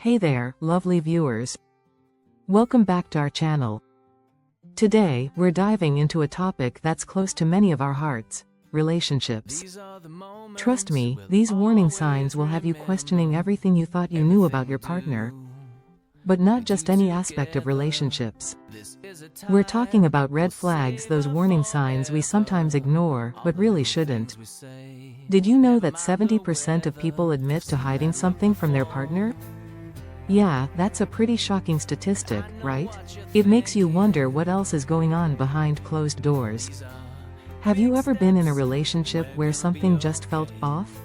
Hey there, lovely viewers. Welcome back to our channel. Today, we're diving into a topic that's close to many of our hearts: relationships. Trust me, these warning signs will have you questioning everything you thought you knew about your partner. But not just any aspect of relationships. We're talking about red flags, those warning signs we sometimes ignore, but really shouldn't. Did you know that 70% of people admit to hiding something from their partner? Yeah, that's a pretty shocking statistic, right? It makes you wonder what else is going on behind closed doors. Have you ever been in a relationship where something just felt off?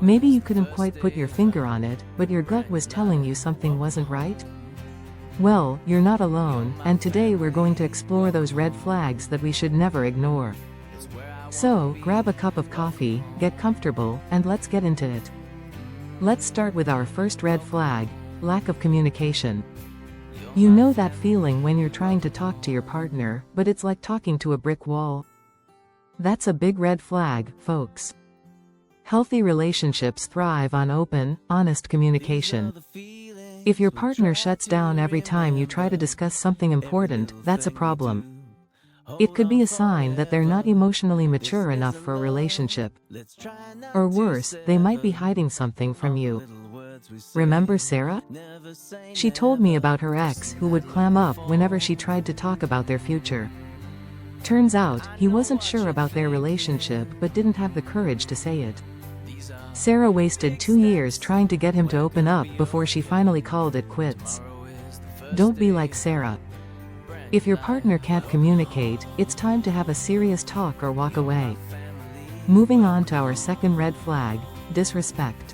Maybe you couldn't quite put your finger on it, but your gut was telling you something wasn't right? Well, you're not alone, and today we're going to explore those red flags that we should never ignore. So, grab a cup of coffee, get comfortable, and let's get into it. Let's start with our first red flag: lack of communication. You know that feeling when you're trying to talk to your partner, but it's like talking to a brick wall? That's a big red flag, folks. Healthy relationships thrive on open, honest communication. If your partner shuts down every time you try to discuss something important, that's a problem. It could be a sign that they're not emotionally mature enough for a relationship. Or worse, they might be hiding something from you. Remember Sarah? She told me about her ex who would clam up whenever she tried to talk about their future. Turns out, he wasn't sure about their relationship but didn't have the courage to say it. Sarah wasted 2 years trying to get him to open up before she finally called it quits. Don't be like Sarah. If your partner can't communicate, it's time to have a serious talk or walk away. Moving on to our second red flag: disrespect.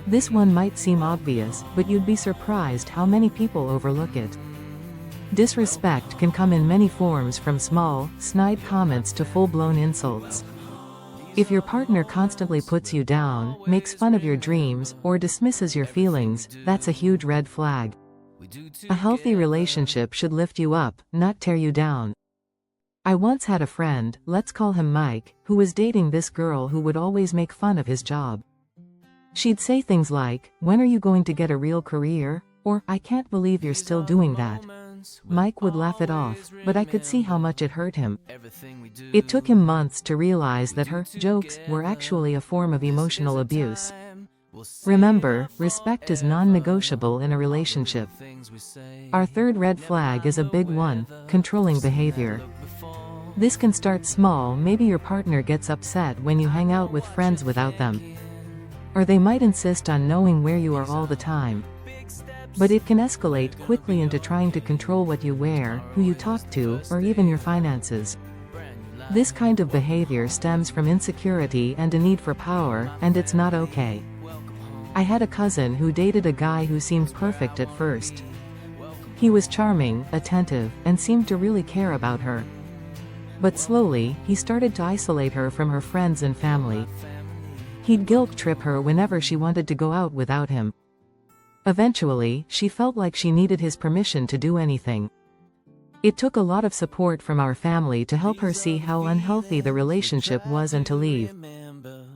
This one might seem obvious, but you'd be surprised how many people overlook it. Disrespect can come in many forms, from small, snide comments to full-blown insults. If your partner constantly puts you down, makes fun of your dreams, or dismisses your feelings, that's a huge red flag. A healthy relationship should lift you up, not tear you down. I once had a friend, let's call him Mike, who was dating this girl who would always make fun of his job. She'd say things like, "When are you going to get a real career?" Or, "I can't believe you're still doing that." Mike would laugh it off, but I could see how much it hurt him. It took him months to realize that her jokes were actually a form of emotional abuse. Remember, respect is non-negotiable in a relationship. Our third red flag is a big one: controlling behavior. This can start small. Maybe your partner gets upset when you hang out with friends without them. Or they might insist on knowing where you are all the time. But it can escalate quickly into trying to control what you wear, who you talk to, or even your finances. This kind of behavior stems from insecurity and a need for power, and it's not okay. I had a cousin who dated a guy who seemed perfect at first. He was charming, attentive, and seemed to really care about her. But slowly, he started to isolate her from her friends and family. He'd guilt trip her whenever she wanted to go out without him. Eventually, she felt like she needed his permission to do anything. It took a lot of support from our family to help her see how unhealthy the relationship was and to leave.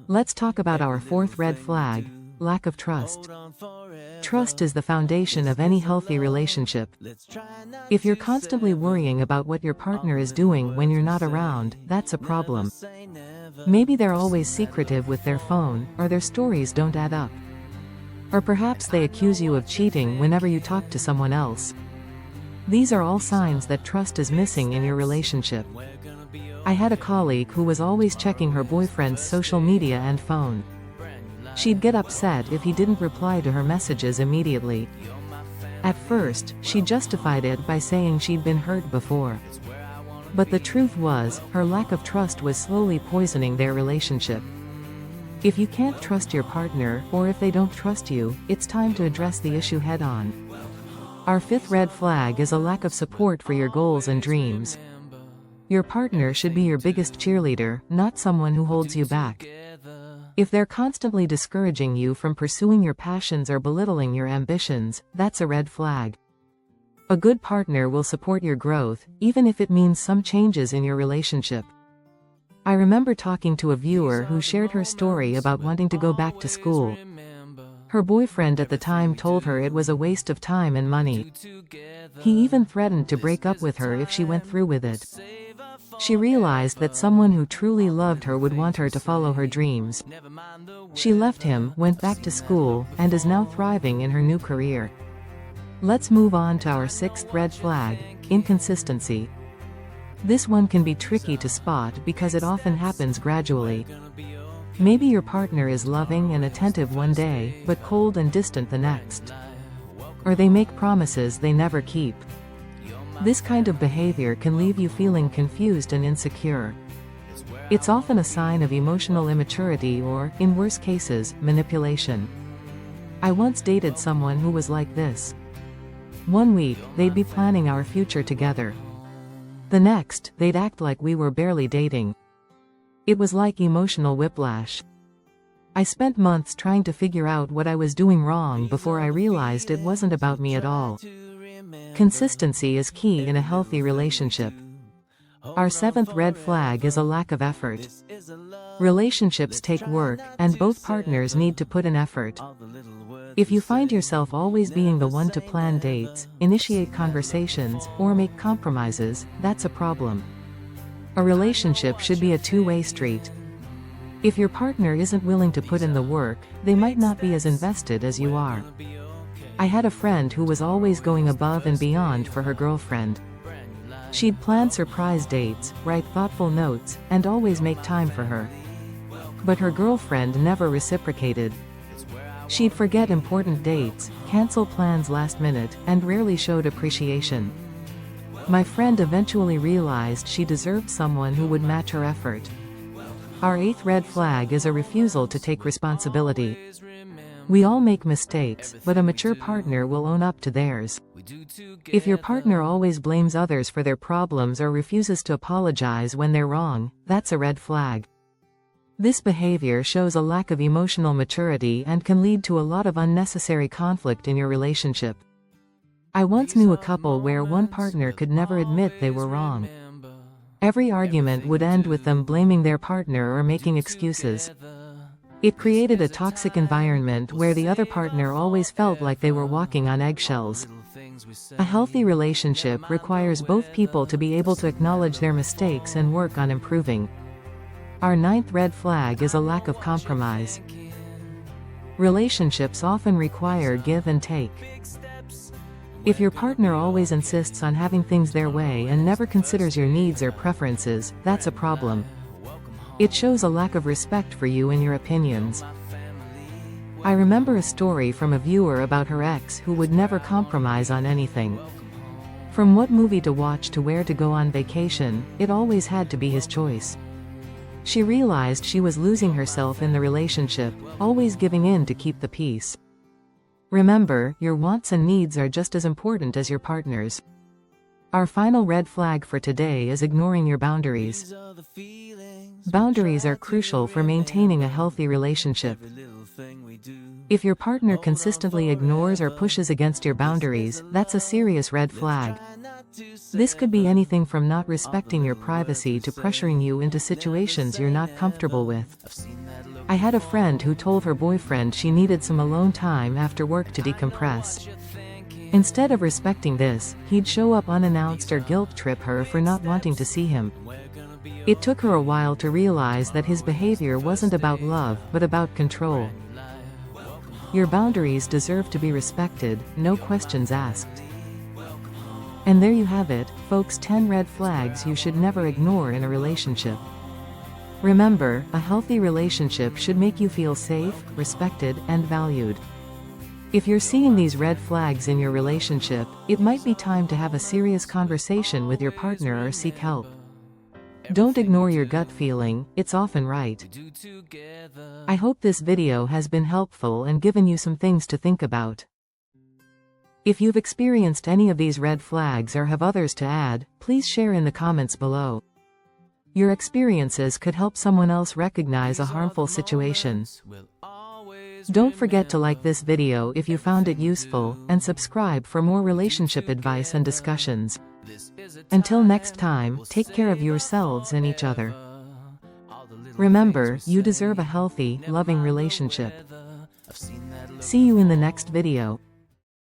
Let's talk about our fourth red flag: lack of trust. Trust is the foundation of any healthy relationship. If you're constantly worrying about what your partner is doing when you're not around, that's a problem. Maybe they're always secretive with their phone, or their stories don't add up. Or perhaps they accuse you of cheating whenever you talk to someone else. These are all signs that trust is missing in your relationship. I had a colleague who was always checking her boyfriend's social media and phone. She'd get upset if he didn't reply to her messages immediately. At first, she justified it by saying she'd been hurt before. But the truth was, her lack of trust was slowly poisoning their relationship. If you can't trust your partner, or if they don't trust you, it's time to address the issue head-on. Our fifth red flag is a lack of support for your goals and dreams. Your partner should be your biggest cheerleader, not someone who holds you back. If they're constantly discouraging you from pursuing your passions or belittling your ambitions, that's a red flag. A good partner will support your growth, even if it means some changes in your relationship. I remember talking to a viewer who shared her story about wanting to go back to school. Her boyfriend at the time told her it was a waste of time and money. He even threatened to break up with her if she went through with it. She realized that someone who truly loved her would want her to follow her dreams. She left him, went back to school, and is now thriving in her new career. Let's move on to our sixth red flag: inconsistency. This one can be tricky to spot because it often happens gradually. Maybe your partner is loving and attentive one day, but cold and distant the next. Or they make promises they never keep. This kind of behavior can leave you feeling confused and insecure. It's often a sign of emotional immaturity or, in worse cases, manipulation. I once dated someone who was like this. One week, they'd be planning our future together. The next, they'd act like we were barely dating. It was like emotional whiplash. I spent months trying to figure out what I was doing wrong before I realized it wasn't about me at all. Consistency is key in a healthy relationship. Our seventh red flag is a lack of effort. Relationships take work, and both partners need to put in effort. If you find yourself always being the one to plan dates, initiate conversations, or make compromises, that's a problem. A relationship should be a two-way street. If your partner isn't willing to put in the work, they might not be as invested as you are. I had a friend who was always going above and beyond for her girlfriend. She'd plan surprise dates, write thoughtful notes, and always make time for her. But her girlfriend never reciprocated. She'd forget important dates, cancel plans last minute, and rarely showed appreciation. My friend eventually realized she deserved someone who would match her effort. Our eighth red flag is a refusal to take responsibility. We all make mistakes, but a mature partner will own up to theirs. If your partner always blames others for their problems or refuses to apologize when they're wrong, that's a red flag. This behavior shows a lack of emotional maturity and can lead to a lot of unnecessary conflict in your relationship. I once knew a couple where one partner could never admit they were wrong. Every argument would end with them blaming their partner or making excuses. It created a toxic environment where the other partner always felt like they were walking on eggshells. A healthy relationship requires both people to be able to acknowledge their mistakes and work on improving. Our ninth red flag is a lack of compromise. Relationships often require give and take. If your partner always insists on having things their way and never considers your needs or preferences, that's a problem. It shows a lack of respect for you and your opinions. I remember a story from a viewer about her ex who would never compromise on anything. From what movie to watch to where to go on vacation, it always had to be his choice. She realized she was losing herself in the relationship, always giving in to keep the peace. Remember, your wants and needs are just as important as your partner's. Our final red flag for today is ignoring your boundaries. Boundaries are crucial for maintaining a healthy relationship. If your partner consistently ignores or pushes against your boundaries, that's a serious red flag. This could be anything from not respecting your privacy to pressuring you into situations you're not comfortable with. I had a friend who told her boyfriend she needed some alone time after work to decompress. Instead of respecting this, he'd show up unannounced or guilt trip her for not wanting to see him. It took her a while to realize that his behavior wasn't about love, but about control. Your boundaries deserve to be respected, no questions asked. And there you have it, folks, 10 red flags you should never ignore in a relationship. Remember, a healthy relationship should make you feel safe, respected, and valued. If you're seeing these red flags in your relationship, it might be time to have a serious conversation with your partner or seek help. Don't ignore your gut feeling, it's often right. I hope this video has been helpful and given you some things to think about. If you've experienced any of these red flags or have others to add, please share in the comments below. Your experiences could help someone else recognize a harmful situation. Don't forget to like this video if you found it useful, and subscribe for more relationship advice and discussions. Until next time, take care of yourselves and each other. Remember, you deserve a healthy, loving relationship. See you in the next video.